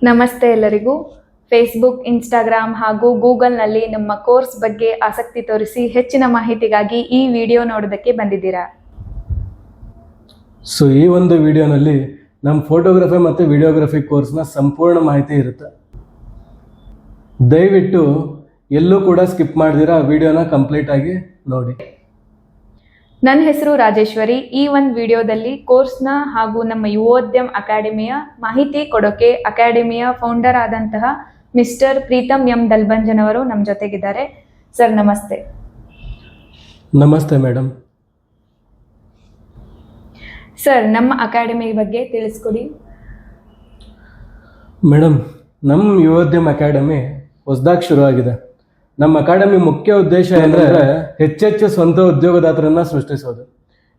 ನಮಸ್ತೆ ಎಲ್ಲರಿಗೂ. Facebook, Instagram ಹಾಗೂ ಗೂಗಲ್ನಲ್ಲಿ ನಮ್ಮ ಕೋರ್ಸ್ ಬಗ್ಗೆ ಆಸಕ್ತಿ ತೋರಿಸಿ ಹೆಚ್ಚಿನ ಮಾಹಿತಿಗಾಗಿ ಈ ವಿಡಿಯೋ ನೋಡೋದಕ್ಕೆ ಬಂದಿದ್ದೀರಾ. ಸೊ ಈ ಒಂದು ವಿಡಿಯೋನಲ್ಲಿ ನಮ್ಮ ಫೋಟೋಗ್ರಫಿ ಮತ್ತು ವಿಡಿಯೋಗ್ರಫಿ ಕೋರ್ಸ್ನ ಸಂಪೂರ್ಣ ಮಾಹಿತಿ ಇರುತ್ತೆ. ದಯವಿಟ್ಟು ಎಲ್ಲೂ ಕೂಡ ಸ್ಕಿಪ್ ಮಾಡ್ದಿರಾ ವಿಡಿಯೋನ ಕಂಪ್ಲೀಟ್ ಆಗಿ ನೋಡಿ. ನನ್ನ ಹೆಸರು ರಾಜೇಶ್ವರಿ. ಈ ಒಂದು ವಿಡಿಯೋದಲ್ಲಿ ಕೋರ್ಸ್ನ ಹಾಗೂ ನಮ್ಮ ಯುವೋದ್ಯಮ್ ಅಕಾಡೆಮಿಯ ಮಾಹಿತಿ ಕೊಡೋಕೆ ಅಕಾಡೆಮಿಯ ಫೌಂಡರ್ ಆದಂತಹ ಮಿಸ್ಟರ್ ಪ್ರೀತಮ್ ಎಂ ದಲ್ಬಂಜನ್ ಅವರು ನಮ್ಮ ಜೊತೆಗಿದ್ದಾರೆ. ಸರ್ ನಮಸ್ತೆ. ನಮಸ್ತೆ ಮೇಡಮ್. ಸರ್, ನಮ್ಮ ಅಕಾಡೆಮಿ ಬಗ್ಗೆ ತಿಳಿಸ್ಕೊಡಿ. ಮೇಡಮ್, ನಮ್ಮ ಯುವೋದ್ಯಮ್ ಅಕಾಡೆಮಿ ಹೊಸದಾಗಿ ಶುರುವಾಗಿದೆ. ನಮ್ಮ ಅಕಾಡೆಮಿ ಮುಖ್ಯ ಉದ್ದೇಶ ಏನಂದ್ರೆ ಹೆಚ್ಚೆಚ್ಚು ಸ್ವಂತ ಉದ್ಯೋಗದಾತರನ್ನ ಸೃಷ್ಟಿಸೋದು.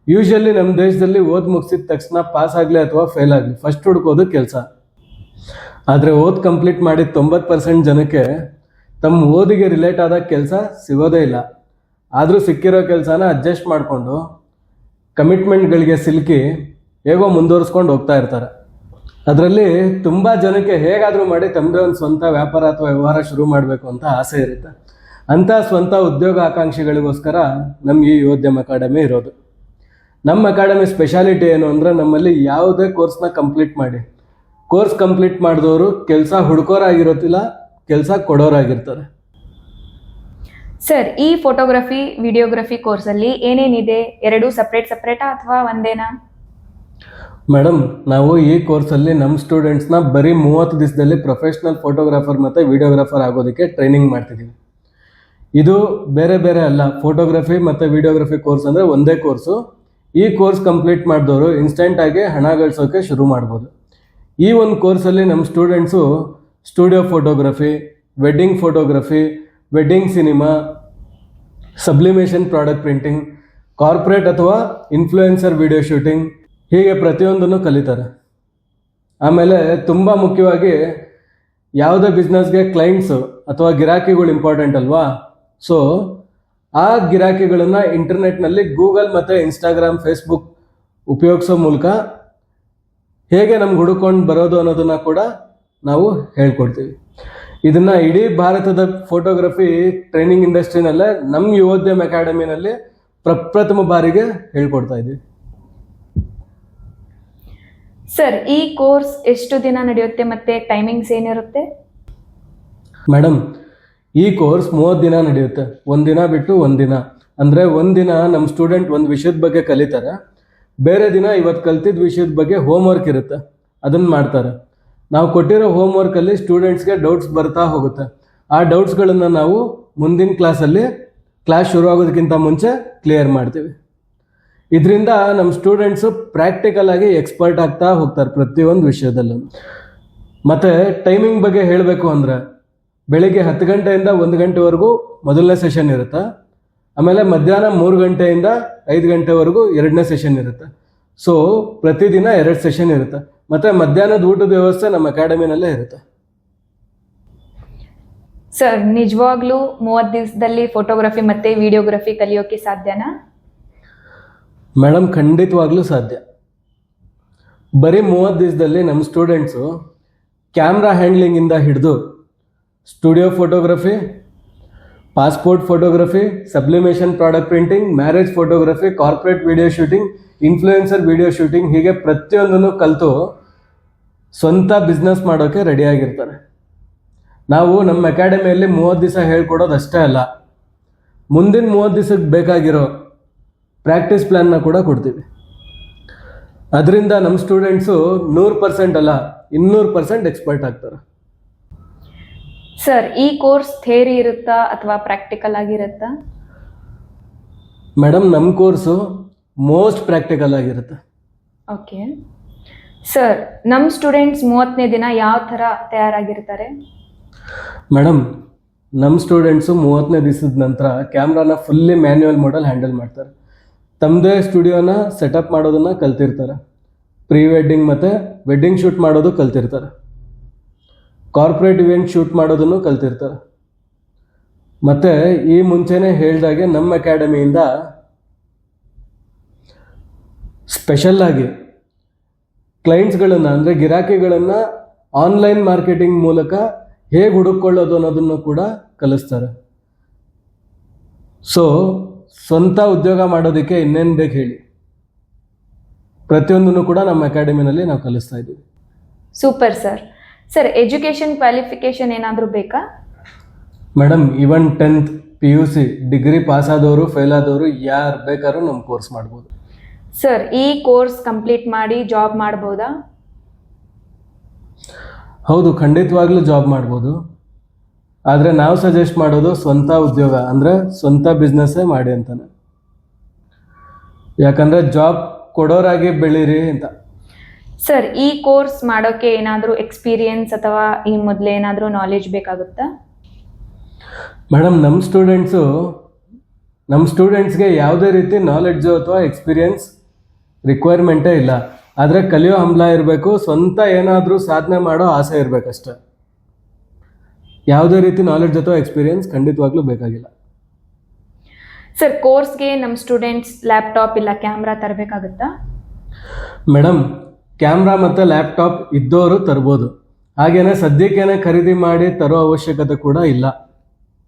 ಯೂಶಲಿ ನಮ್ಮ ದೇಶದಲ್ಲಿ ಓದ್ ಮುಗಿಸಿದ ತಕ್ಷಣ ಪಾಸ್ ಆಗಲಿ ಅಥವಾ ಫೇಲ್ ಆಗಲಿ ಫಸ್ಟ್ ಹುಡುಕೋದು ಕೆಲಸ. ಆದರೆ ಓದ್ ಕಂಪ್ಲೀಟ್ ಮಾಡಿದ 90% ಜನಕ್ಕೆ ತಮ್ಮ ಓದಿಗೆ ರಿಲೇಟ್ ಆದ ಕೆಲಸ ಸಿಗೋದೇ ಇಲ್ಲ. ಆದರೂ ಸಿಕ್ಕಿರೋ ಕೆಲಸನ ಅಡ್ಜಸ್ಟ್ ಮಾಡಿಕೊಂಡು ಕಮಿಟ್ಮೆಂಟ್ಗಳಿಗೆ ಸಿಲುಕಿ ಹೇಗೋ ಮುಂದುವರಿಸ್ಕೊಂಡು ಹೋಗ್ತಾ ಇರ್ತಾರೆ. ಅದರಲ್ಲಿ ತುಂಬ ಜನಕ್ಕೆ ಹೇಗಾದರೂ ಮಾಡಿ ತಮ್ಮದೇ ಒಂದು ಸ್ವಂತ ವ್ಯಾಪಾರ ಅಥವಾ ವ್ಯವಹಾರ ಶುರು ಮಾಡಬೇಕು ಅಂತ ಆಸೆ ಇರುತ್ತೆ. ಅಂಥ ಸ್ವಂತ ಉದ್ಯೋಗ ಆಕಾಂಕ್ಷಿಗಳಿಗೋಸ್ಕರ ನಮ್ಮ ಈ ಯುವೋದ್ಯಮ್ ಅಕಾಡೆಮಿ ಇರೋದು. ನಮ್ಮ ಅಕಾಡೆಮಿ ಸ್ಪೆಷಾಲಿಟಿ ಏನು ಅಂದರೆ, ನಮ್ಮಲ್ಲಿ ಯಾವುದೇ ಕೋರ್ಸ್ನ ಕಂಪ್ಲೀಟ್ ಮಾಡಿ ಕೋರ್ಸ್ ಕಂಪ್ಲೀಟ್ ಮಾಡಿದವರು ಕೆಲಸ ಹುಡುಕೋರಾಗಿರೋದಿಲ್ಲ, ಕೆಲಸ ಕೊಡೋರಾಗಿರ್ತಾರೆ. ಸರ್, ಈ ಫೋಟೋಗ್ರಫಿ ವಿಡಿಯೋಗ್ರಫಿ ಕೋರ್ಸಲ್ಲಿ ಏನೇನಿದೆ? ಎರಡು ಸಪ್ರೇಟಾ ಅಥವಾ ಒಂದೇನಾ? ಮೇಡಮ್, ನಾವು ಈ ಕೋರ್ಸಲ್ಲಿ ನಮ್ಮ ಸ್ಟೂಡೆಂಟ್ಸ್ನ ಬರೀ 30 ದಿವಸದಲ್ಲಿ ಪ್ರೊಫೆಷ್ನಲ್ ಫೋಟೋಗ್ರಾಫರ್ ಮತ್ತು ವಿಡಿಯೋಗ್ರಾಫರ್ ಆಗೋದಕ್ಕೆ ಟ್ರೈನಿಂಗ್ ಮಾಡ್ತಿದ್ದೀವಿ. ಇದು ಬೇರೆ ಬೇರೆ ಅಲ್ಲ. ಫೋಟೋಗ್ರಫಿ ಮತ್ತು ವಿಡಿಯೋಗ್ರಫಿ ಕೋರ್ಸ್ ಅಂದರೆ ಒಂದೇ ಕೋರ್ಸು. ಈ ಕೋರ್ಸ್ ಕಂಪ್ಲೀಟ್ ಮಾಡಿದವರು ಇನ್ಸ್ಟೆಂಟಾಗಿ ಹಣ ಗಳಿಸೋಕೆ ಶುರು ಮಾಡ್ಬೋದು. ಈ ಒಂದು ಕೋರ್ಸಲ್ಲಿ ನಮ್ಮ students studio photography, wedding photography, wedding cinema, sublimation product printing, corporate ಅಥವಾ ಇನ್ಫ್ಲೂಯೆನ್ಸರ್ ವಿಡಿಯೋ ಶೂಟಿಂಗ್, ಹೀಗೆ ಪ್ರತಿಯೊಂದನ್ನು ಕಲಿತಾರೆ. ಆಮೇಲೆ ತುಂಬ ಮುಖ್ಯವಾಗಿ ಯಾವುದೇ ಬಿಸ್ನೆಸ್ಗೆ ಕ್ಲೈಂಟ್ಸು ಅಥವಾ ಗಿರಾಕಿಗಳು ಇಂಪಾರ್ಟೆಂಟ್ ಅಲ್ವಾ. ಸೊ ಆ ಗಿರಾಕಿಗಳನ್ನು ಇಂಟರ್ನೆಟ್ನಲ್ಲಿ ಗೂಗಲ್ ಮತ್ತು ಇನ್ಸ್ಟಾಗ್ರಾಮ್, ಫೇಸ್ಬುಕ್ ಉಪಯೋಗಿಸೋ ಮೂಲಕ ಹೇಗೆ ನಮ್ಗೆ ಹುಡುಕೊಂಡು ಬರೋದು ಅನ್ನೋದನ್ನು ಕೂಡ ನಾವು ಹೇಳ್ಕೊಡ್ತೀವಿ. ಇದನ್ನು ಇಡೀ ಭಾರತದ ಫೋಟೋಗ್ರಫಿ ಟ್ರೈನಿಂಗ್ ಇಂಡಸ್ಟ್ರಿನಲ್ಲೇ ನಮ್ಮ ಯುವೋದ್ಯಮ್ ಅಕಾಡೆಮಿನಲ್ಲಿ ಪ್ರಪ್ರಥಮ ಬಾರಿಗೆ ಹೇಳ್ಕೊಡ್ತಾ ಇದ್ದೀವಿ. ಸರ್, ಈ ಕೋರ್ಸ್ ಎಷ್ಟು ದಿನ ನಡೆಯುತ್ತೆ ಮತ್ತೆ ಟೈಮಿಂಗ್ಸ್ ಏನಿರುತ್ತೆ? ಮೇಡಮ್, ಈ ಕೋರ್ಸ್ 30 ದಿನ ನಡೆಯುತ್ತೆ. ಒಂದಿನ ಬಿಟ್ಟು ಒಂದಿನ. ಅಂದರೆ ಒಂದಿನ ನಮ್ಮ ಸ್ಟೂಡೆಂಟ್ ಒಂದು ವಿಷಯದ ಬಗ್ಗೆ ಕಲಿತಾರೆ, ಬೇರೆ ದಿನ ಇವತ್ತು ಕಲ್ತಿದ್ದ ವಿಷಯದ ಬಗ್ಗೆ ಹೋಮ್ವರ್ಕ್ ಇರುತ್ತೆ, ಅದನ್ನು ಮಾಡ್ತಾರೆ. ನಾವು ಕೊಟ್ಟಿರೋ ಹೋಮ್ವರ್ಕಲ್ಲಿ ಸ್ಟೂಡೆಂಟ್ಸ್ಗೆ ಡೌಟ್ಸ್ ಬರ್ತಾ ಹೋಗುತ್ತೆ. ಆ ಡೌಟ್ಸ್ಗಳನ್ನು ನಾವು ಮುಂದಿನ ಕ್ಲಾಸ್ ಶುರು ಆಗೋದಕ್ಕಿಂತ ಮುಂಚೆ ಕ್ಲಿಯರ್ ಮಾಡ್ತೀವಿ. ಇದರಿಂದ ನಮ್ಮ ಸ್ಟೂಡೆಂಟ್ಸು ಪ್ರಾಕ್ಟಿಕಲ್ ಆಗಿ ಎಕ್ಸ್ಪರ್ಟ್ ಆಗ್ತಾ ಹೋಗ್ತಾರೆ ಪ್ರತಿಯೊಂದು ವಿಷಯದಲ್ಲೂ. ಮತ್ತು ಟೈಮಿಂಗ್ ಬಗ್ಗೆ ಹೇಳಬೇಕು ಅಂದರೆ, ಬೆಳಿಗ್ಗೆ 10 ಗಂಟೆಯಿಂದ 1 ಗಂಟೆವರೆಗೂ ಮೊದಲನೇ ಸೆಷನ್ ಇರುತ್ತೆ. ಆಮೇಲೆ ಮಧ್ಯಾಹ್ನ 3 ಗಂಟೆಯಿಂದ 5 ಗಂಟೆವರೆಗೂ 2ನೇ ಸೆಷನ್ ಇರುತ್ತೆ. ಸೊ ಪ್ರತಿದಿನ 2 ಸೆಷನ್ ಇರುತ್ತೆ. ಮತ್ತು ಮಧ್ಯಾಹ್ನದ ಊಟದ ವ್ಯವಸ್ಥೆ ನಮ್ಮ ಅಕಾಡೆಮಿನಲ್ಲೇ ಇರುತ್ತೆ. ಸರ್, ನಿಜವಾಗ್ಲೂ 30 ದಿವಸದಲ್ಲಿ ಫೋಟೋಗ್ರಫಿ ಮತ್ತು ವಿಡಿಯೋಗ್ರಫಿ ಕಲಿಯೋಕೆ ಸಾಧ್ಯನಾ? ಮೇಡಮ್, ಖಂಡಿತವಾಗ್ಲೂ ಸಾಧ್ಯ. ಬರೀ 30 ದಿವಸದಲ್ಲಿ ನಮ್ಮ ಸ್ಟೂಡೆಂಟ್ಸು ಕ್ಯಾಮ್ರಾ ಹ್ಯಾಂಡ್ಲಿಂಗಿಂದ ಹಿಡಿದು studio photography, passport photography, sublimation product printing, marriage photography, corporate video shooting, influencer video shooting, ಹೀಗೆ ಪ್ರತಿಯೊಂದನ್ನು ಕಲಿತು ಸ್ವಂತ ಬಿಸ್ನೆಸ್ ಮಾಡೋಕ್ಕೆ ರೆಡಿಯಾಗಿರ್ತಾರೆ. ನಾವು ನಮ್ಮ ಅಕಾಡೆಮಿಯಲ್ಲಿ 30 ದಿವಸ ಹೇಳ್ಕೊಡೋದು ಅಷ್ಟೇ ಅಲ್ಲ, ಮುಂದಿನ 30 ದಿವಸಕ್ಕೆ ಬೇಕಾಗಿರೋ ಪ್ರಾಕ್ಟೀಸ್ ಪ್ಲ್ಯಾನ್ನ ಕೂಡ ಕೊಡ್ತೀವಿ. ಅದರಿಂದ ನಮ್ಮ ಸ್ಟೂಡೆಂಟ್ಸು 100% ಅಲ್ಲ 200% ಎಕ್ಸ್ಪರ್ಟ್ ಆಗ್ತಾರೆ. ಸರ್, ಈ ಕೋರ್ಸ್ ಥಿಯರಿ ಇರುತ್ತಾ ಅಥವಾ ಪ್ರಾಕ್ಟಿಕಲ್ ಆಗಿರುತ್ತಾ? ಮೇಡಮ್, ನಮ್ಮ ಕೋರ್ಸು ಮೋಸ್ಟ್ ಪ್ರಾಕ್ಟಿಕಲ್ ಆಗಿರುತ್ತೆ. ಓಕೆ ಸರ್, ನಮ್ಮ ಸ್ಟೂಡೆಂಟ್ಸ್ 30ನೇ ದಿನ ಯಾವ ಥರ ತಯಾರಾಗಿರ್ತಾರೆ? ಮೇಡಮ್, ನಮ್ಮ ಸ್ಟೂಡೆಂಟ್ಸು 30ನೇ ದಿವಸದ ನಂತರ ಕ್ಯಾಮ್ರಾನ ಫುಲ್ಲಿ ಮ್ಯಾನ್ಯುವಲ್ ಮೋಡಲ್ ಹ್ಯಾಂಡಲ್ ಮಾಡ್ತಾರೆ. ತಮ್ಮದೇ ಸ್ಟುಡಿಯೋನ ಸೆಟಪ್ ಮಾಡೋದನ್ನು ಕಲ್ತಿರ್ತಾರೆ. ಪ್ರೀ ವೆಡ್ಡಿಂಗ್ ಮತ್ತು ವೆಡ್ಡಿಂಗ್ ಶೂಟ್ ಮಾಡೋದು ಕಲ್ತಿರ್ತಾರೆ. ಕಾರ್ಪೊರೇಟ್ ಇವೆಂಟ್ ಶೂಟ್ ಮಾಡೋದನ್ನು ಕಲ್ತಿರ್ತಾರೆ. ಮತ್ತು ಈ ಮುಂಚೆನೇ ಹೇಳಿದಾಗೆ ನಮ್ಮ ಅಕಾಡೆಮಿಯಿಂದ ಸ್ಪೆಷಲ್ಲಾಗಿ ಕ್ಲೈಂಟ್ಸ್ಗಳನ್ನು ಅಂದರೆ ಗಿರಾಕಿಗಳನ್ನು ಆನ್ಲೈನ್ ಮಾರ್ಕೆಟಿಂಗ್ ಮೂಲಕ ಹೇಗೆ ಹುಡುಕೊಳ್ಳೋದು ಅನ್ನೋದನ್ನು ಕೂಡ ಕಲಿಸ್ತಾರೆ. ಸೊ ಸ್ವಂತ ಉದ್ಯೋಗ ಮಾಡೋದಕ್ಕೆ ಇನ್ನೇನು ಬೇಕು ಹೇಳಿ, ಪ್ರತಿಯೊಂದನ್ನು ಕೂಡ ನಮ್ಮ ಅಕಾಡೆಮಿನಲ್ಲಿ ನಾವು ಕಲಿಸ್ತಾ ಇದ್ದೀವಿ. Super sir. Sir education qualification ಏನಾದರೂ ಬೇಕಾ? ಮೇಡಮ್, ಇವನ್ 10th PUC ಡಿಗ್ರಿ ಪಾಸ್ ಆದವರು ಫೇಲ್ ಆದವರು ಯಾರು ಬೇಕಾದ್ರೂ ನಮ್ಮ ಕೋರ್ಸ್ ಮಾಡ್ಬೋದು. ಸರ್ ಈ ಕೋರ್ಸ್ ಕಂಪ್ಲೀಟ್ ಮಾಡಿ ಜಾಬ್ ಮಾಡ್ಬೋದಾ? ಹೌದು, ಖಂಡಿತವಾಗ್ಲೂ ಜಾಬ್ ಮಾಡ್ಬೋದು. ಆದರೆ ನಾವು ಸಜೆಸ್ಟ್ ಮಾಡೋದು ಸ್ವಂತ ಉದ್ಯೋಗ ಅಂದರೆ ಸ್ವಂತ ಬಿಸ್ನೆಸ್ಸೇ ಮಾಡಿ ಅಂತಾನೆ. ಯಾಕಂದರೆ ಜಾಬ್ ಕೊಡೋರಾಗಿ ಬೆಳೀರಿ ಅಂತ. ಸರ್ ಈ ಕೋರ್ಸ್ ಮಾಡೋಕ್ಕೆ ಏನಾದರೂ ಎಕ್ಸ್ಪೀರಿಯನ್ಸ್ ಅಥವಾ ಈ ಮೊದಲೇ ಏನಾದರೂ ನಾಲೆಜ್ ಬೇಕಾಗುತ್ತಾ? ಮೇಡಮ್, ನಮ್ಮ ಸ್ಟೂಡೆಂಟ್ಸ್ಗೆ ಯಾವುದೇ ರೀತಿ ನಾಲೆಡ್ಜು ಅಥವಾ ಎಕ್ಸ್ಪೀರಿಯನ್ಸ್ ರಿಕ್ವೈರ್ಮೆಂಟೇ ಇಲ್ಲ. ಆದರೆ ಕಲಿಯೋ ಹಂಬಲ ಇರಬೇಕು, ಸ್ವಂತ ಏನಾದರೂ ಸಾಧನೆ ಮಾಡೋ ಆಸೆ ಇರಬೇಕಷ್ಟೆ. ಯಾವುದೇ ರೀತಿ ನಾಲೆಡ್ಜ್ ಅಥವಾ ಎಕ್ಸ್ಪೀರಿಯನ್ಸ್ ಖಂಡಿತವಾಗ್ಲೂ ಬೇಕಾಗಿಲ್ಲ. ಸರ್ ಕೋರ್ಸ್ಗೆ ನಮ್ಮ ಸ್ಟೂಡೆಂಟ್ಸ್ ಲ್ಯಾಪ್ಟಾಪ್ ಇಲ್ಲ ಕ್ಯಾಮ್ರಾ ತರಬೇಕಾಗುತ್ತಾ? ಮೇಡಮ್, ಕ್ಯಾಮ್ರಾ ಮತ್ತು ಲ್ಯಾಪ್ಟಾಪ್ ಇದ್ದವರು ತರ್ಬೋದು. ಹಾಗೇನೆ ಸದ್ಯಕ್ಕೇನೆ ಖರೀದಿ ಮಾಡಿ ತರೋ ಅವಶ್ಯಕತೆ ಕೂಡ ಇಲ್ಲ.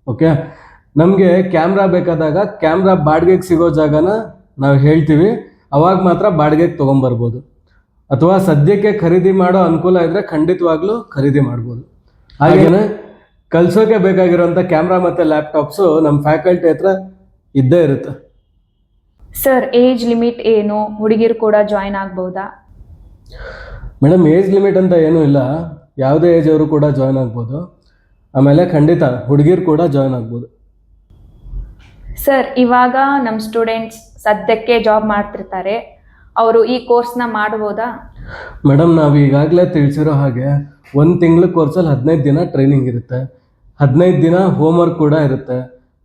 ಓಕೆ, ನಮಗೆ ಕ್ಯಾಮ್ರಾ ಬೇಕಾದಾಗ ಕ್ಯಾಮ್ರಾ ಬಾಡಿಗೆಗೆ ಸಿಗೋ ಜಾಗನ ನಾವು ಹೇಳ್ತೀವಿ, ಅವಾಗ ಮಾತ್ರ ಬಾಡಿಗೆಗೆ ತೊಗೊಂಬರ್ಬೋದು. ಅಥವಾ ಸದ್ಯಕ್ಕೆ ಖರೀದಿ ಮಾಡೋ ಅನುಕೂಲ ಇದ್ದರೆ ಖಂಡಿತವಾಗ್ಲೂ ಖರೀದಿ ಮಾಡ್ಬೋದು. ಹಾಗೇನೆ ಕಲಿಸೋಕೆ ಬೇಕಾಗಿರೋಂಥ ಕ್ಯಾಮ್ರಾ ಮತ್ತು ಲ್ಯಾಪ್ಟಾಪ್ಸು ನಮ್ಮ ಫ್ಯಾಕಲ್ಟಿ ಹತ್ರ ಇದ್ದೇ ಇರುತ್ತೆ. ಸರ್ ಏಜ್ ಲಿಮಿಟ್ ಏನು? ಹುಡುಗಿರು ಕೂಡ ಜಾಯ್ನ್ ಆಗ್ಬೋದಾ? ಮೇಡಮ್, ಏಜ್ ಲಿಮಿಟ್ ಅಂತ ಏನೂ ಇಲ್ಲ, ಯಾವುದೇ ಏಜ್ ಅವರು ಕೂಡ ಜಾಯ್ನ್ ಆಗ್ಬೋದು. ಆಮೇಲೆ ಖಂಡಿತ ಹುಡುಗಿರು ಕೂಡ ಜಾಯ್ನ್ ಆಗ್ಬೋದು. ಸರ್ ಇವಾಗ ನಮ್ಮ ಸ್ಟೂಡೆಂಟ್ಸ್ ಸದ್ಯಕ್ಕೆ ಜಾಬ್ ಮಾಡ್ತಿರ್ತಾರೆ, ಅವರು ಈ ಕೋರ್ಸ್ನ ಮಾಡ್ಬೋದಾ? ಮೇಡಮ್, ನಾವು ಈಗಾಗಲೇ ತಿಳಿಸಿರೋ ಹಾಗೆ 1 ತಿಂಗಳ ಕೋರ್ಸಲ್ಲಿ 15 ದಿನ ಟ್ರೈನಿಂಗ್ ಇರುತ್ತೆ, 15 ದಿನ ಹೋಮ್ವರ್ಕ್ ಕೂಡ ಇರುತ್ತೆ.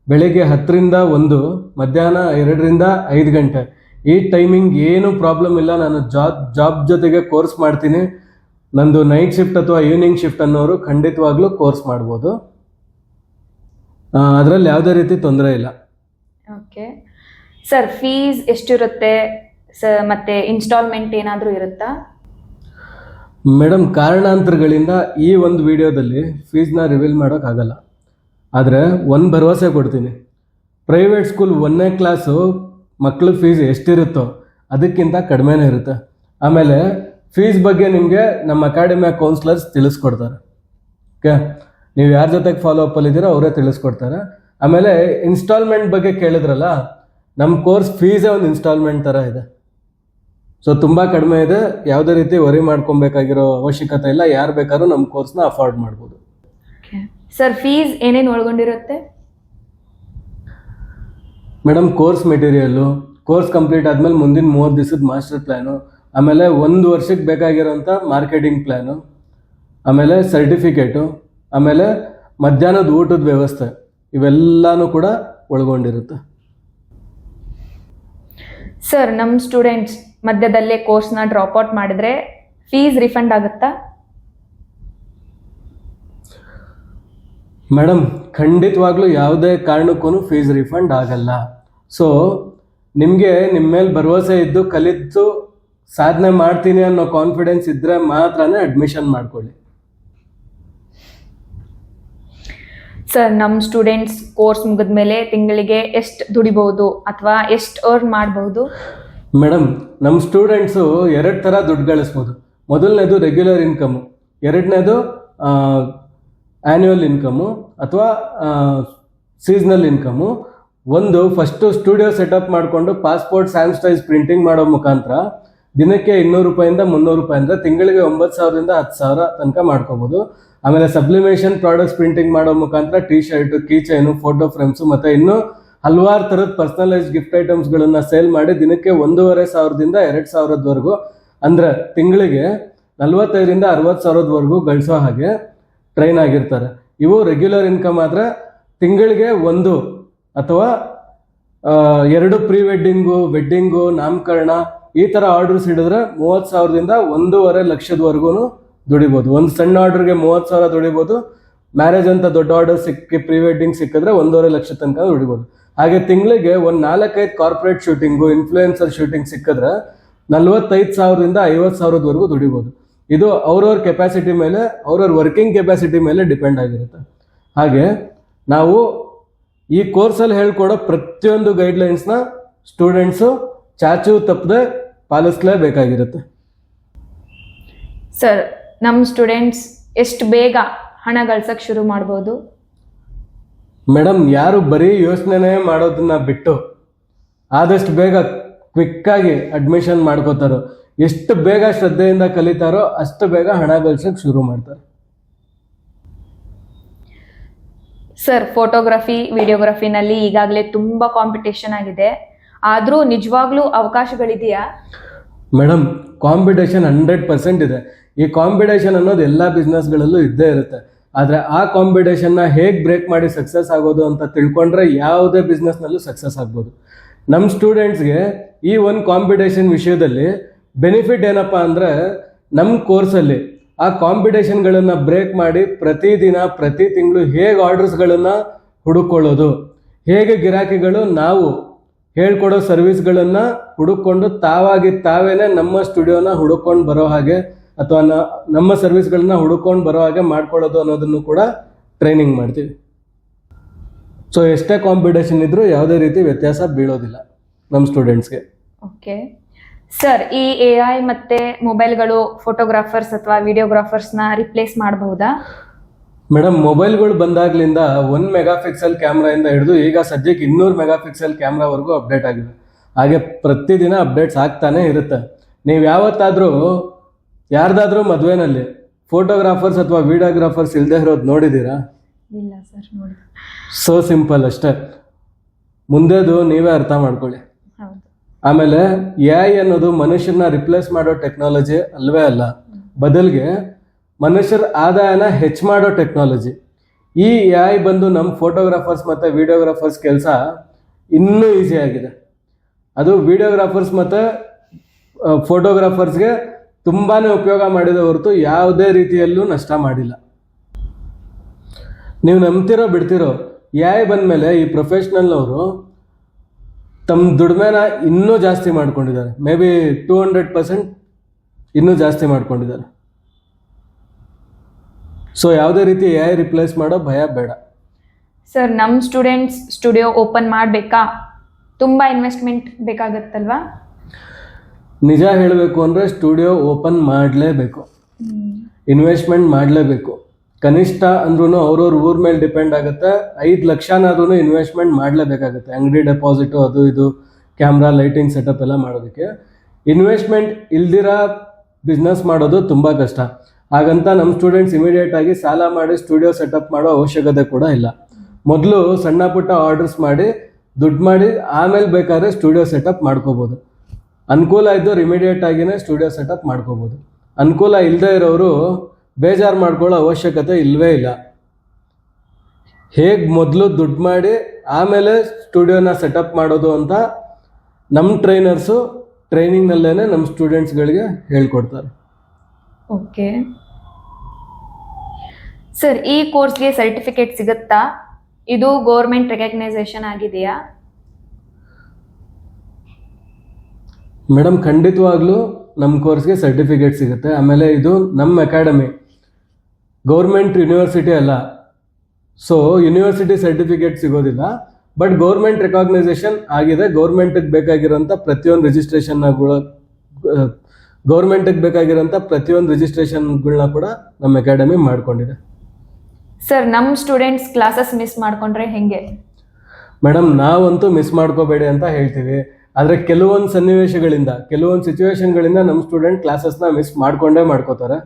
ಬೆಳಿಗ್ಗೆ 10ರಿಂದ 1, ಮಧ್ಯಾಹ್ನ 2ರಿಂದ 5 ಗಂಟೆ. ಈ ಟೈಮಿಂಗ್ ಏನು ಪ್ರಾಬ್ಲಮ್ ಇಲ್ಲ. ನಾನು ಜಾಬ್ ಜೊತೆಗೆ ಕೋರ್ಸ್ ಮಾಡ್ತೀನಿ, ನಂದು ನೈಟ್ ಶಿಫ್ಟ್ ಅಥವಾ ಈವ್ನಿಂಗ್ ಶಿಫ್ಟ್ ಅನ್ನೋರು ಖಂಡಿತವಾಗ್ಲೂ ಕೋರ್ಸ್ ಮಾಡ್ಬೋದು. ಅದರಲ್ಲಿ ಯಾವುದೇ ರೀತಿ ತೊಂದರೆ ಇಲ್ಲ. ಓಕೆ ಸರ್, ಫೀಸ್ ಎಷ್ಟಿರುತ್ತೆ ಸರ್? ಮತ್ತು ಇನ್ಸ್ಟಾಲ್ಮೆಂಟ್ ಏನಾದರೂ ಇರುತ್ತಾ? ಮೇಡಮ್, ಕಾರಣಾಂತರಗಳಿಂದ ಈ ಒಂದು ವಿಡಿಯೋದಲ್ಲಿ ಫೀಸ್ನ ರಿವೀಲ್ ಮಾಡೋಕ್ಕಾಗಲ್ಲ. ಆದರೆ ಒಂದು ಭರವಸೆ ಕೊಡ್ತೀನಿ, ಪ್ರೈವೇಟ್ ಸ್ಕೂಲ್ 1ನೇ ಕ್ಲಾಸು ಮಕ್ಕಳ ಫೀಸ್ ಎಷ್ಟಿರುತ್ತೋ ಅದಕ್ಕಿಂತ ಕಡಿಮೆನೇ ಇರುತ್ತೆ. ಆಮೇಲೆ ಫೀಸ್ ಬಗ್ಗೆ ನಿಮಗೆ ನಮ್ಮ ಅಕಾಡೆಮಿಯ ಕೌನ್ಸಿಲರ್ಸ್ ತಿಳಿಸ್ಕೊಡ್ತಾರೆ. ಓಕೆ, ನೀವು ಯಾರ ಜೊತೆಗೆ ಫಾಲೋ ಅಪ್ಪಲ್ಲಿದ್ದೀರೋ ಅವರೇ ತಿಳಿಸ್ಕೊಡ್ತಾರೆ. ಆಮೇಲೆ ಇನ್ಸ್ಟಾಲ್ಮೆಂಟ್ ಬಗ್ಗೆ ಕೇಳಿದ್ರಲ್ಲ, ನಮ್ಮ ಕೋರ್ಸ್ ಫೀಸೇ ಒಂದು ಇನ್ಸ್ಟಾಲ್ಮೆಂಟ್ ಥರ ಇದೆ. ಸೊ ತುಂಬ ಕಡಿಮೆ ಇದೆ, ಯಾವುದೇ ರೀತಿ ವರಿ ಮಾಡ್ಕೊಬೇಕಾಗಿರೋ ಅವಶ್ಯಕತೆ ಇಲ್ಲ. ಯಾರು ಬೇಕಾದ್ರೂ ನಮ್ಮ ಕೋರ್ಸ್ನ ಅಫೋರ್ಡ್ ಮಾಡ್ಬೋದು. ಸರ್ ಫೀಸ್ ಏನೇನು ಒಳಗೊಂಡಿರುತ್ತೆ? Madam, course material, course complete ಆದಮೇಲೆ ಮುಂದಿನ 30 ದಿವಸದ ಮಾಸ್ಟರ್ ಪ್ಲ್ಯಾನು, ಆಮೇಲೆ 1 ವರ್ಷಕ್ಕೆ ಬೇಕಾಗಿರೋಂಥ ಮಾರ್ಕೆಟಿಂಗ್ ಪ್ಲ್ಯಾನು, ಆಮೇಲೆ ಸರ್ಟಿಫಿಕೇಟು, ಆಮೇಲೆ ಮಧ್ಯಾಹ್ನದ ಊಟದ ವ್ಯವಸ್ಥೆ, ಇವೆಲ್ಲನೂ ಕೂಡ ಒಳಗೊಂಡಿರುತ್ತೆ. ಸರ್ ನಮ್ಮ ಸ್ಟೂಡೆಂಟ್ಸ್ ಮಧ್ಯದಲ್ಲೇ ಕೋರ್ಸ್ನ ಡ್ರಾಪ್ ಔಟ್ ಮಾಡಿದ್ರೆ ಫೀಸ್ ರಿಫಂಡ್ ಆಗುತ್ತಾ? ಮೇಡಮ್, ಖಂಡಿತವಾಗ್ಲೂ ಯಾವುದೇ ಕಾರಣಕ್ಕೂ ಫೀಸ್ ರಿಫಂಡ್ ಆಗಲ್ಲ. ಸೊ ನಿಮಗೆ ನಿಮ್ಮ ಮೇಲೆ ಭರವಸೆ ಇದ್ದು ಕಲಿತು ಸಾಧನೆ ಮಾಡ್ತೀನಿ ಅನ್ನೋ ಕಾನ್ಫಿಡೆನ್ಸ್ ಇದ್ದರೆ ಮಾತ್ರನೇ ಅಡ್ಮಿಷನ್ ಮಾಡ್ಕೊಳ್ಳಿ. ಸರ್ ನಮ್ಮ ಸ್ಟೂಡೆಂಟ್ಸ್ ಕೋರ್ಸ್ ಮುಗಿದ ಮೇಲೆ ತಿಂಗಳಿಗೆ ಎಷ್ಟು ದುಡಿಬಹುದು ಅಥವಾ ಎಷ್ಟು ಅರ್ನ್ ಮಾಡಬಹುದು? ಮೇಡಮ್, ನಮ್ಮ ಸ್ಟೂಡೆಂಟ್ಸು 2 ಥರ ದುಡ್ಡು ಗಳಿಸ್ಬೋದು. ಮೊದಲನೇದು ರೆಗ್ಯುಲರ್ ಇನ್ಕಮು, ಎರಡನೇದು ಆ್ಯನ್ಯುವಲ್ ಇನ್ಕಮು ಅಥವಾ seasonal income. First studio setup ಮಾಡಿಕೊಂಡು ಪಾಸ್ಪೋರ್ಟ್ ಸ್ಯಾನ್ಸ್ಟೈಸ್ ಪ್ರಿಂಟಿಂಗ್ ಮಾಡೋ ಮುಖಾಂತರ ದಿನಕ್ಕೆ 200 ರೂಪಾಯಿಂದ 300 ರೂಪಾಯಿ ಅಂದರೆ ತಿಂಗಳಿಗೆ 9,000ರಿಂದ 10,000 ತನಕ ಮಾಡ್ಕೋಬೋದು. ಆಮೇಲೆ ಸಬ್ಲಿಮೇಷನ್ ಪ್ರಾಡಕ್ಟ್ಸ್ ಪ್ರಿಂಟಿಂಗ್ ಮಾಡೋ ಮುಖಾಂತರ T shirt, key chain, photo frames ಮತ್ತು ಇನ್ನೂ ಹಲವಾರು ಥರದ ಪರ್ಸನಲೈಸ್ ಗಿಫ್ಟ್ ಐಟಮ್ಸ್ಗಳನ್ನು ಸೇಲ್ ಮಾಡಿ ದಿನಕ್ಕೆ 1,500ದಿಂದ 2,000ವರೆಗೂ ಅಂದರೆ ತಿಂಗಳಿಗೆ 45ರಿಂದ 60,000ವರೆಗೂ ಗಳಿಸೋ ಹಾಗೆ ಟ್ರೈನ್ ಆಗಿರ್ತಾರೆ. ಇವು ರೆಗ್ಯುಲರ್ ಇನ್ಕಮ್. ಆದರೆ ತಿಂಗಳಿಗೆ 1 ಅಥವಾ 2 ಪ್ರೀ ವೆಡ್ಡಿಂಗು, ವೆಡ್ಡಿಂಗು, ನಾಮಕರಣ ಈ ಥರ ಆರ್ಡರ್ಸ್ ಹಿಡಿದ್ರೆ 30,000ದಿಂದ 1.5 ಲಕ್ಷದವರೆಗೂ ದುಡಿಬೋದು. ಒಂದು ಸಣ್ಣ ಆರ್ಡರ್ಗೆ 30,000 ದುಡಿಬೋದು. ಮ್ಯಾರೇಜ್ ಅಂತ ದೊಡ್ಡ ಆರ್ಡರ್ ಸಿಕ್ಕಿ ಪ್ರೀ ವೆಡ್ಡಿಂಗ್ ಸಿಕ್ಕಿದ್ರೆ 1.5 ಲಕ್ಷ ತನಕ ದುಡಿಬೋದು. ಹಾಗೆ ತಿಂಗಳಿಗೆ ಒಂದು 4-5 ಕಾರ್ಪೊರೇಟ್ ಶೂಟಿಂಗು, ಇನ್ಫ್ಲೂಯೆನ್ಸರ್ ಶೂಟಿಂಗ್ ಸಿಕ್ಕಿದ್ರೆ 45,000ರಿಂದ 50,000ವರೆಗೂ ದುಡಿಬೋದು. ಇದು ಅವ್ರವ್ರ ಕೆಪಾಸಿಟಿ ಮೇಲೆ, ಅವ್ರವ್ರ ವರ್ಕಿಂಗ್ ಕೆಪಾಸಿಟಿ ಮೇಲೆ ಡಿಪೆಂಡ್ ಆಗಿರುತ್ತೆ. ಹಾಗೆ ನಾವು ಈ ಕೋರ್ಸಲ್ಲಿ ಹೇಳ್ಕೊಡೋ ಪ್ರತಿಯೊಂದು ಗೈಡ್ಲೈನ್ಸ್ನ ಸ್ಟೂಡೆಂಟ್ಸು ಚಾಚು ತಪ್ಪದೆ ಪಾಲಿಸಲೇಬೇಕಾಗಿರುತ್ತೆ. ಸರ್, ನಮ್ಮ ಸ್ಟೂಡೆಂಟ್ಸ್ ಎಷ್ಟು ಬೇಗ ಹಣ ಗಳಿಸೋಕೆ ಶುರು ಮಾಡ್ಬೋದು? ಮೇಡಮ್, ಯಾರು ಬರೀ ಯೋಚನೆ ಮಾಡೋದನ್ನ ಬಿಟ್ಟು ಆದಷ್ಟು ಬೇಗ ಕ್ವಿಕ್ಕಾಗಿ ಅಡ್ಮಿಷನ್ ಮಾಡ್ಕೋತಾರೋ, ಎಷ್ಟು ಬೇಗ ಶ್ರದ್ಧೆಯಿಂದ ಕಲಿತಾರೋ ಅಷ್ಟು ಬೇಗ ಹಣ ಗಳಿಸೋಕೆ ಶುರು ಮಾಡ್ತಾರೆ. ಸರ್, ಫೋಟೋಗ್ರಫಿ ವಿಡಿಯೋಗ್ರಫಿನಲ್ಲಿ ಈಗಾಗಲೇ ತುಂಬ ಕಾಂಪಿಟೇಷನ್ ಆಗಿದೆ, ಆದರೂ ನಿಜವಾಗ್ಲೂ ಅವಕಾಶಗಳಿದೆಯಾ? ಮೇಡಮ್, ಕಾಂಪಿಟೇಷನ್ 100% ಇದೆ. ಈ ಕಾಂಪಿಟೇಷನ್ ಅನ್ನೋದು ಎಲ್ಲ ಬಿಸ್ನೆಸ್ಗಳಲ್ಲೂ ಇದ್ದೇ ಇರುತ್ತೆ. ಆದರೆ ಆ ಕಾಂಪಿಟೇಷನ್ನ ಹೇಗೆ ಬ್ರೇಕ್ ಮಾಡಿ ಸಕ್ಸಸ್ ಆಗೋದು ಅಂತ ತಿಳ್ಕೊಂಡ್ರೆ ಯಾವುದೇ ಬಿಸ್ನೆಸ್ನಲ್ಲೂ ಸಕ್ಸಸ್ ಆಗ್ಬೋದು. ನಮ್ಮ ಸ್ಟೂಡೆಂಟ್ಸ್ಗೆ ಈ ಒಂದು ಕಾಂಪಿಟೇಷನ್ ವಿಷಯದಲ್ಲಿ ಬೆನಿಫಿಟ್ ಏನಪ್ಪ ಅಂದರೆ, ನಮ್ಮ ಕೋರ್ಸಲ್ಲಿ ಆ ಕಾಂಪಿಟೇಷನ್ಗಳನ್ನು ಬ್ರೇಕ್ ಮಾಡಿ ಪ್ರತಿದಿನ ಪ್ರತಿ ತಿಂಗಳು ಹೇಗೆ ಆರ್ಡರ್ಸ್ಗಳನ್ನು ಹುಡುಕೊಳ್ಳೋದು, ಹೇಗೆ ಗಿರಾಕಿಗಳು ನಾವು ಹೇಳ್ಕೊಡೋ ಸರ್ವಿಸ್ಗಳನ್ನು ಹುಡುಕೊಂಡು ತಾವೇನೆ ನಮ್ಮ ಸ್ಟುಡಿಯೋನ ಹುಡುಕೊಂಡು ಬರೋ ಹಾಗೆ ಅಥವಾ ನಮ್ಮ ಸರ್ವಿಸ್ಗಳನ್ನ ಹುಡುಕೊಂಡು ಬರೋ ಹಾಗೆ ಮಾಡ್ಕೊಳ್ಳೋದು ಅನ್ನೋದನ್ನು ಕೂಡ ಟ್ರೈನಿಂಗ್ ಮಾಡ್ತೀವಿ. ಸೊ ಎಷ್ಟೇ ಕಾಂಪಿಟೇಷನ್ ಇದ್ರೂ ಯಾವುದೇ ರೀತಿ ವ್ಯತ್ಯಾಸ ಬೀಳೋದಿಲ್ಲ ನಮ್ಮ ಸ್ಟೂಡೆಂಟ್ಸ್ಗೆ. ಓಕೆ ಸರ್, ಈ AI ಮತ್ತೆ ಮೊಬೈಲ್ಗಳು ಫೋಟೋಗ್ರಾಫರ್ಸ್ ಅಥವಾ ವಿಡಿಯೋಗ್ರಾಫರ್ಸ್ನ ರಿಪ್ಲೇಸ್ ಮಾಡಬಹುದಾ? ಮೇಡಮ್, ಮೊಬೈಲ್ಗಳು ಬಂದಾಗ್ಲಿಂದ 1 ಮೆಗಾಪಿಕ್ಸೆಲ್ ಕ್ಯಾಮ್ರಾಯಿಂದ ಹಿಡಿದು ಈಗ ಸದ್ಯಕ್ಕೆ 200 ಮೆಗಾಪಿಕ್ಸೆಲ್ ಕ್ಯಾಮ್ರಾವರೆಗೂ ಅಪ್ಡೇಟ್ ಆಗಿದೆ. ಹಾಗೆ ಪ್ರತಿದಿನ ಅಪ್ಡೇಟ್ಸ್ ಆಗ್ತಾನೆ ಇರುತ್ತೆ. ನೀವು ಯಾವತ್ತಾದರೂ ಯಾರ್ದಾದ್ರೂ ಮದುವೆನಲ್ಲಿ ಫೋಟೋಗ್ರಾಫರ್ಸ್ ಅಥವಾ ವಿಡಿಯೋಗ್ರಾಫರ್ಸ್ ಇಲ್ಲದೆ ಇರೋದು ನೋಡಿದ್ದೀರಾ? ಇಲ್ಲ ಸರ್, ನೋಡಿ. ಸೋ ಸಿಂಪಲ್ ಅಷ್ಟೇ. ಮುಂದೆದು ನೀವೇ ಅರ್ಥ ಮಾಡ್ಕೊಳ್ಳಿ. ಹೌದು. ಆಮೇಲೆ AI ಅನ್ನೋದು ಮನುಷ್ಯರನ್ನ ರಿಪ್ಲೇಸ್ ಮಾಡೋ ಟೆಕ್ನಾಲಜಿ ಅಲ್ವೇ ಅಲ್ಲ, ಬದಲಿಗೆ ಮನುಷ್ಯರ ಆದಾಯನ ಹೆಚ್ಚು ಮಾಡೋ ಟೆಕ್ನಾಲಜಿ. ಈ AI ಬಂದು ನಮ್ಮ ಫೋಟೋಗ್ರಾಫರ್ಸ್ ಮತ್ತು ವಿಡಿಯೋಗ್ರಾಫರ್ಸ್ ಕೆಲಸ ಇನ್ನೂ ಈಸಿ ಆಗಿದೆ. ಅದು ವಿಡಿಯೋಗ್ರಾಫರ್ಸ್ ಮತ್ತು ಫೋಟೋಗ್ರಾಫರ್ಸ್ಗೆ ತುಂಬಾ ಉಪಯೋಗ ಮಾಡಿದೆ ಹೊರತು ಯಾವುದೇ ರೀತಿಯಲ್ಲೂ ನಷ್ಟ ಮಾಡಿಲ್ಲ. ನೀವು ನಂಬ್ತಿರೋ ಬಿಡ್ತಿರೋ, AI ಬಂದಮೇಲೆ ಈ ಪ್ರೊಫೆಷ್ನಲ್ನವರು ತಮ್ಮ ದುಡಿಮೆನ ಇನ್ನೂ ಜಾಸ್ತಿ ಮಾಡ್ಕೊಂಡಿದ್ದಾರೆ. ಮೇ ಬಿ 200% ಇನ್ನೂ ಜಾಸ್ತಿ ಮಾಡ್ಕೊಂಡಿದ್ದಾರೆ. ಸೊ ಯಾವುದೇ ರೀತಿ AI ರಿಪ್ಲೇಸ್ ಮಾಡೋ ಭಯ ಬೇಡ. ಸರ್, ನಮ್ಮ ಸ್ಟೂಡೆಂಟ್ಸ್ ಸ್ಟುಡಿಯೋ ಓಪನ್ ಮಾಡಬೇಕಾ? ತುಂಬ ಇನ್ವೆಸ್ಟ್ಮೆಂಟ್ ಬೇಕಾಗತ್ತಲ್ವಾ? ನಿಜ ಹೇಳಬೇಕು ಅಂದರೆ ಸ್ಟುಡಿಯೋ ಓಪನ್ ಮಾಡಲೇಬೇಕು, ಇನ್ವೆಸ್ಟ್ಮೆಂಟ್ ಮಾಡಲೇಬೇಕು. ಕನಿಷ್ಠ ಅಂದ್ರೂ ಅವ್ರವ್ರ ಊರ ಮೇಲೆ ಡಿಪೆಂಡ್ ಆಗುತ್ತೆ. 5 ಲಕ್ಷನಾದ್ರೂ ಇನ್ವೆಸ್ಟ್ಮೆಂಟ್ ಮಾಡಲೇಬೇಕಾಗುತ್ತೆ. ಅಂಗಡಿ ಡೆಪಾಸಿಟು, ಅದು ಇದು, ಕ್ಯಾಮ್ರಾ, ಲೈಟಿಂಗ್ ಸೆಟಪ್ ಎಲ್ಲ ಮಾಡೋದಕ್ಕೆ ಇನ್ವೆಸ್ಟ್ಮೆಂಟ್ ಇಲ್ದಿರ ಬಿಸ್ನೆಸ್ ಮಾಡೋದು ತುಂಬ ಕಷ್ಟ. ಹಾಗಂತ ನಮ್ಮ ಸ್ಟೂಡೆಂಟ್ಸ್ ಇಮಿಡಿಯೇಟ್ ಆಗಿ ಸಾಲ ಮಾಡಿ ಸ್ಟುಡಿಯೋ ಸೆಟಪ್ ಮಾಡೋ ಅವಶ್ಯಕತೆ ಕೂಡ ಇಲ್ಲ. ಮೊದಲು ಸಣ್ಣ ಪುಟ್ಟ ಆರ್ಡರ್ಸ್ ಮಾಡಿ ದುಡ್ಡು ಮಾಡಿ ಆಮೇಲೆ ಬೇಕಾದ್ರೆ ಸ್ಟುಡಿಯೋ ಸೆಟಪ್ ಮಾಡ್ಕೋಬೋದು. ಅನುಕೂಲ ಇದ್ದವ್ರು ಇಮಿಡಿಯೇಟ್ ಆಗಿನೇ ಸ್ಟುಡಿಯೋ ಸೆಟಪ್ ಮಾಡ್ಕೋಬೋದು. ಅನುಕೂಲ ಇಲ್ಲದೆ ಇರೋರು ಬೇಜಾರು ಮಾಡ್ಕೊಳ್ಳೋ ಅವಶ್ಯಕತೆ ಇಲ್ಲವೇ ಇಲ್ಲ. ಹೇಗೆ ಮೊದಲು ದುಡ್ಡು ಮಾಡಿ ಆಮೇಲೆ ಸ್ಟುಡಿಯೋನ ಸೆಟಪ್ ಮಾಡೋದು ಅಂತ ನಮ್ಮ ಟ್ರೈನರ್ಸು ಟ್ರೈನಿಂಗ್ನಲ್ಲೇ ನಮ್ಮ ಸ್ಟೂಡೆಂಟ್ಸ್ಗಳಿಗೆ ಹೇಳ್ಕೊಡ್ತಾರೆ. ಓಕೆ ಸರ್, ಈ ಕೋರ್ಸ್ಗೆ ಸರ್ಟಿಫಿಕೇಟ್ ಸಿಗುತ್ತಾ? ಇದು ಗೌರ್ಮೆಂಟ್ ರೆಕಗ್ನೈಸೇಷನ್ ಆಗಿದೆಯಾ? ಮೇಡಮ್, ಖಂಡಿತವಾಗ್ಲೂ ನಮ್ಮ ಕೋರ್ಸ್ಗೆ ಸರ್ಟಿಫಿಕೇಟ್ ಸಿಗುತ್ತೆ. ಆಮೇಲೆ ಇದು ನಮ್ಮ ಅಕಾಡೆಮಿ ಗೌರ್ಮೆಂಟ್ ಯೂನಿವರ್ಸಿಟಿ ಅಲ್ಲ. ಸೊ ಯೂನಿವರ್ಸಿಟಿ ಸರ್ಟಿಫಿಕೇಟ್ ಸಿಗೋದಿಲ್ಲ, ಬಟ್ ಗೌರ್ಮೆಂಟ್ ರೆಕಾಗ್ನೈಸೇಷನ್ ಆಗಿದೆ. ಗೌರ್ಮೆಂಟಿಗೆ ಬೇಕಾಗಿರೋಂಥ ಪ್ರತಿಯೊಂದು ರಿಜಿಸ್ಟ್ರೇಷನ್ಗಳನ್ನ ಕೂಡ ನಮ್ಮ ಅಕಾಡೆಮಿ ಮಾಡ್ಕೊಂಡಿದೆ. ಸರ್, ನಮ್ಮ ಸ್ಟೂಡೆಂಟ್ಸ್ ಕ್ಲಾಸಸ್ ಮಿಸ್ ಮಾಡ್ಕೊಂಡ್ರೆ ಹೆಂಗೆ? ಮೇಡಮ್, ನಾವಂತೂ ಮಿಸ್ ಮಾಡ್ಕೋಬೇಡಿ ಅಂತ ಹೇಳ್ತೀವಿ. ಆದರೆ ಕೆಲವೊಂದು ಸಿಚುವೇಶನ್ಗಳಿಂದ ನಮ್ಮ ಸ್ಟೂಡೆಂಟ್ ಕ್ಲಾಸಸ್ನ ಮಿಸ್ ಮಾಡ್ಕೋತಾರೆ.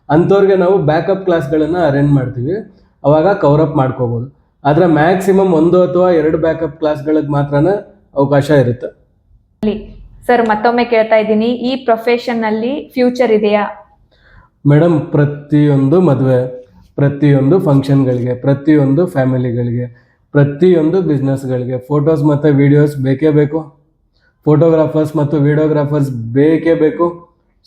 ಅಂಥವ್ರಿಗೆ ನಾವು ಬ್ಯಾಕಪ್ ಕ್ಲಾಸ್ಗಳನ್ನು ಅರೇಂಜ್ ಮಾಡ್ತೀವಿ, ಅವಾಗ ಕವರಪ್ ಮಾಡ್ಕೋಬೋದು. ಆದರೆ ಮ್ಯಾಕ್ಸಿಮಮ್ 1 ಅಥವಾ 2 ಬ್ಯಾಕಪ್ ಕ್ಲಾಸ್ಗಳಿಗೆ ಮಾತ್ರನೇ ಅವಕಾಶ ಇರುತ್ತೆ. ಸರ್, ಮತ್ತೊಮ್ಮೆ ಕೇಳ್ತಾ ಇದ್ದೀನಿ, ಈ ಪ್ರೊಫೆಷನ್ನಲ್ಲಿ ಫ್ಯೂಚರ್ ಇದೆಯಾ? ಮೇಡಮ್, ಪ್ರತಿಯೊಂದು ಮದುವೆ, ಪ್ರತಿಯೊಂದು ಫಂಕ್ಷನ್ಗಳಿಗೆ, ಪ್ರತಿಯೊಂದು ಫ್ಯಾಮಿಲಿಗಳಿಗೆ, ಪ್ರತಿಯೊಂದು ಬಿಸ್ನೆಸ್ಗಳಿಗೆ ಫೋಟೋಸ್ ಮತ್ತು ವಿಡಿಯೋಸ್ ಬೇಕೇ ಬೇಕು. ಫೋಟೋಗ್ರಾಫರ್ಸ್ ಮತ್ತು ವಿಡಿಯೋಗ್ರಾಫರ್ಸ್ ಬೇಕೇ ಬೇಕು.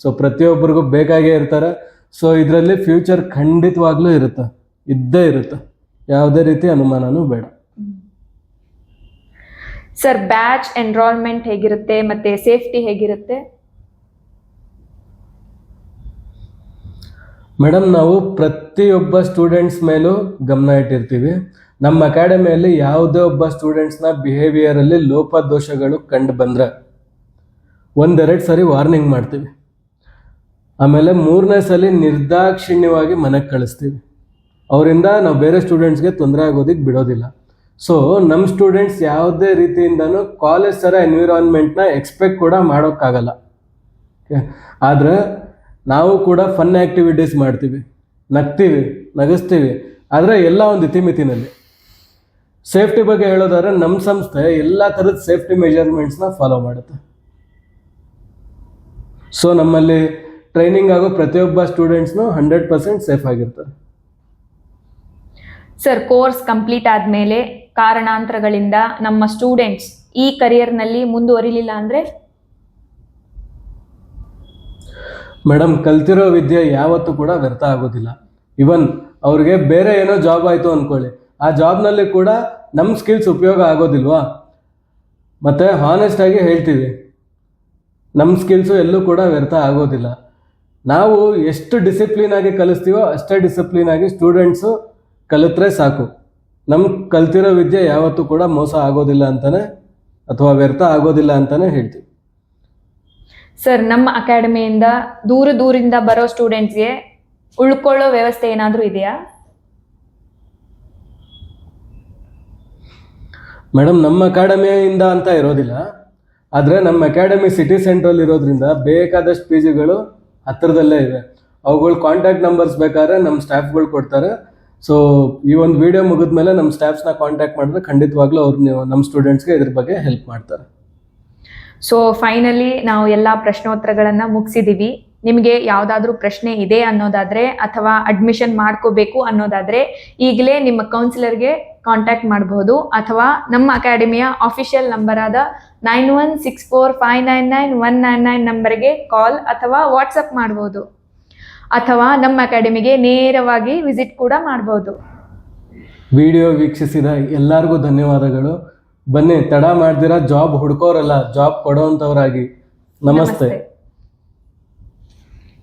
ಸೊ ಪ್ರತಿಯೊಬ್ಬರಿಗೂ ಬೇಕಾಗೇ ಇರ್ತಾರೆ. ಸೊ ಇದರಲ್ಲಿ ಫ್ಯೂಚರ್ ಖಂಡಿತವಾಗ್ಲೂ ಇದ್ದೇ ಇರುತ್ತೆ. ಯಾವುದೇ ರೀತಿ ಅನುಮಾನನೂ ಬೇಡ. ಸರ್, ಬ್ಯಾಚ್ ಎನ್ರೋಲ್ಮೆಂಟ್ ಹೇಗಿರುತ್ತೆ ಮತ್ತೆ ಸೇಫ್ಟಿ ಹೇಗಿರುತ್ತೆ? ಮೇಡಮ್, ನಾವು ಪ್ರತಿಯೊಬ್ಬ ಸ್ಟೂಡೆಂಟ್ಸ್ ಮೇಲೂ ಗಮನ ಇಟ್ಟಿರ್ತೀವಿ. ನಮ್ಮ ಅಕಾಡೆಮಿಯಲ್ಲಿ ಯಾವುದೇ ಒಬ್ಬ ಸ್ಟೂಡೆಂಟ್ಸ್ನ ಬಿಹೇವಿಯರಲ್ಲಿ ಲೋಪದೋಷಗಳು ಕಂಡು ಬಂದರೆ 1-2 ಸರಿ ವಾರ್ನಿಂಗ್ ಮಾಡ್ತೀವಿ. ಆಮೇಲೆ 3ನೇ ಸಲ ನಿರ್ದಾಕ್ಷಿಣ್ಯವಾಗಿ ಮನೆಗೆ ಕಳಿಸ್ತೀವಿ. ಅವರಿಂದ ನಾವು ಬೇರೆ ಸ್ಟೂಡೆಂಟ್ಸ್ಗೆ ತೊಂದರೆ ಆಗೋದಕ್ಕೆ ಬಿಡೋದಿಲ್ಲ. ಸೊ ನಮ್ಮ ಸ್ಟೂಡೆಂಟ್ಸ್ ಯಾವುದೇ ರೀತಿಯಿಂದನೂ ಕಾಲೇಜ್ ಥರ ಎನ್ವಿರಾನ್ಮೆಂಟ್ನ ಎಕ್ಸ್ಪೆಕ್ಟ್ ಕೂಡ ಮಾಡೋಕ್ಕಾಗಲ್ಲ. ಆದರೆ ನಾವು ಕೂಡ ಫನ್ ಆ್ಯಕ್ಟಿವಿಟೀಸ್ ಮಾಡ್ತೀವಿ, ನಗ್ತೀವಿ, ನಗಿಸ್ತೀವಿ, ಆದರೆ ಎಲ್ಲ ಒಂದು ಇತಿಮಿತಿನಲ್ಲಿ. ಸೇಫ್ಟಿ ಬಗ್ಗೆ ಹೇಳೋದಾದ್ರೆ ನಮ್ಮ ಸಂಸ್ಥೆ ಎಲ್ಲ ಥರದ ಸೇಫ್ಟಿ ಮೆಜರ್ಮೆಂಟ್ಸ್ನ ಫಾಲೋ ಮಾಡುತ್ತೆ. ಸೊ ನಮ್ಮಲ್ಲಿ ಟ್ರೈನಿಂಗ್ ಆಗೋ ಪ್ರತಿಯೊಬ್ಬ ಸ್ಟೂಡೆಂಟ್ಸ್ನು 100% ಸೇಫ್ ಆಗಿರ್ತಾರೆ. ಸರ್, ಕೋರ್ಸ್ ಕಂಪ್ಲೀಟ್ ಆದಮೇಲೆ ಕಾರಣಾಂತರಗಳಿಂದ ನಮ್ಮ ಸ್ಟೂಡೆಂಟ್ಸ್ ಈ ಕರಿಯರ್ನಲ್ಲಿ ಮುಂದುವರಿಲಿಲ್ಲ ಅಂದರೆ? ಮೇಡಮ್, ಕಲ್ತಿರೋ ವಿದ್ಯೆ ಯಾವತ್ತೂ ಕೂಡ ವ್ಯರ್ಥ ಆಗೋದಿಲ್ಲ. ಇವನ್ ಅವ್ರಿಗೆ ಬೇರೆ ಏನೋ ಜಾಬ್ ಆಯಿತು ಅಂದ್ಕೊಳ್ಳಿ, ಆ ಜಾಬ್ನಲ್ಲಿ ಕೂಡ ನಮ್ಮ ಸ್ಕಿಲ್ಸ್ ಉಪಯೋಗ ಆಗೋದಿಲ್ವಾ? ಮತ್ತು ಹಾನೆಸ್ಟಾಗಿ ಹೇಳ್ತೀವಿ, ನಮ್ಮ ಸ್ಕಿಲ್ಸು ಎಲ್ಲೂ ಕೂಡ ವ್ಯರ್ಥ ಆಗೋದಿಲ್ಲ. ನಾವು ಎಷ್ಟು ಡಿಸಿಪ್ಲಿನಾಗಿ ಕಲಿಸ್ತೀವೋ ಅಷ್ಟೇ ಡಿಸಿಪ್ಲಿನಾಗಿ ಸ್ಟೂಡೆಂಟ್ಸು ಕಲಿತ್ರೆ ಸಾಕು. ನಮ್ಮ ಕಲ್ತಿರೋ ವಿದ್ಯೆ ಯಾವತ್ತೂ ಕೂಡ ಮೋಸ ಆಗೋದಿಲ್ಲ ಅಂತಾನೆ ಅಥವಾ ವ್ಯರ್ಥ ಆಗೋದಿಲ್ಲ ಅಂತಾನೆ ಹೇಳ್ತೀವಿ. ಸರ್, ನಮ್ಮ ಅಕಾಡೆಮಿಯಿಂದ ದೂರದಿಂದ ಬರೋ ಸ್ಟೂಡೆಂಟ್ಸ್ಗೆ ಉಳ್ಕೊಳ್ಳೋ ವ್ಯವಸ್ಥೆ ಏನಾದರೂ ಇದೆಯಾ? ಮೇಡಮ್, ನಮ್ಮ ಅಕಾಡೆಮಿಯಿಂದ ಅಂತ ಇರೋದಿಲ್ಲ. ಆದರೆ ನಮ್ಮ ಅಕಾಡೆಮಿ ಸಿಟಿ ಸೆಂಟ್ರಲ್ಲಿ ಇರೋದ್ರಿಂದ ಬೇಕಾದಷ್ಟು ಪಿ ಜಿಗಳು ಹತ್ತಿರದಲ್ಲೇ ಇದೆ. ಅವುಗಳು ಕಾಂಟ್ಯಾಕ್ಟ್ ನಂಬರ್ಸ್ ಬೇಕಾದ್ರೆ ನಮ್ಮ ಸ್ಟಾಫ್ಗಳು ಕೊಡ್ತಾರೆ. ಸೊ ಈ ಒಂದು ವಿಡಿಯೋ ಮುಗಿದ ಮೇಲೆ ನಮ್ಮ ಸ್ಟಾಫ್ಸ್ನ ಕಾಂಟ್ಯಾಕ್ಟ್ ಮಾಡಿದ್ರೆ ಖಂಡಿತವಾಗ್ಲೂ ಅವ್ರು ನಮ್ಮ ಸ್ಟೂಡೆಂಟ್ಸ್ಗೆ ಇದ್ರ ಬಗ್ಗೆ ಹೆಲ್ಪ್ ಮಾಡ್ತಾರೆ. ಸೊ ಫೈನಲಿ ನಾವು ಎಲ್ಲ ಪ್ರಶ್ನೋತ್ತರಗಳನ್ನು ಮುಗಿಸಿದ್ದೀವಿ. ನಿಮಗೆ ಯಾವುದಾದ್ರೂ ಪ್ರಶ್ನೆ ಇದೆ ಅನ್ನೋದಾದರೆ ಅಥವಾ ಅಡ್ಮಿಷನ್ ಮಾಡ್ಕೋಬೇಕು ಅನ್ನೋದಾದರೆ ಈಗಲೇ ನಿಮ್ಮ ಕೌನ್ಸಿಲರ್ಗೆ ಕಾಂಟ್ಯಾಕ್ಟ್ ಮಾಡಬಹುದು, ಅಥವಾ ನಮ್ಮ ಅಕಾಡೆಮಿಯ ಆಫಿಷಿಯಲ್ ನಂಬರ್ ಆದ 9164599199 ನಂಬರ್ಗೆ ಕಾಲ್ ಅಥವಾ ವಾಟ್ಸಪ್ ಮಾಡ್ಬೋದು, ಅಥವಾ ನಮ್ಮ ಅಕಾಡೆಮಿಗೆ ನೇರವಾಗಿ ವಿಸಿಟ್ ಕೂಡ ಮಾಡ್ಬೋದು. ವಿಡಿಯೋ ವೀಕ್ಷಿಸಿದ ಎಲ್ಲರಿಗೂ ಧನ್ಯವಾದಗಳು. ಬನ್ನಿ, ತಡ ಮಾಡ್ದಿರಾ ಜಾಬ್ ಹುಡ್ಕೋರಲ್ಲ, ಜಾಬ್ ಕೊಡೋವಂಥವ್ರಾಗಿ. ನಮಸ್ತೆ.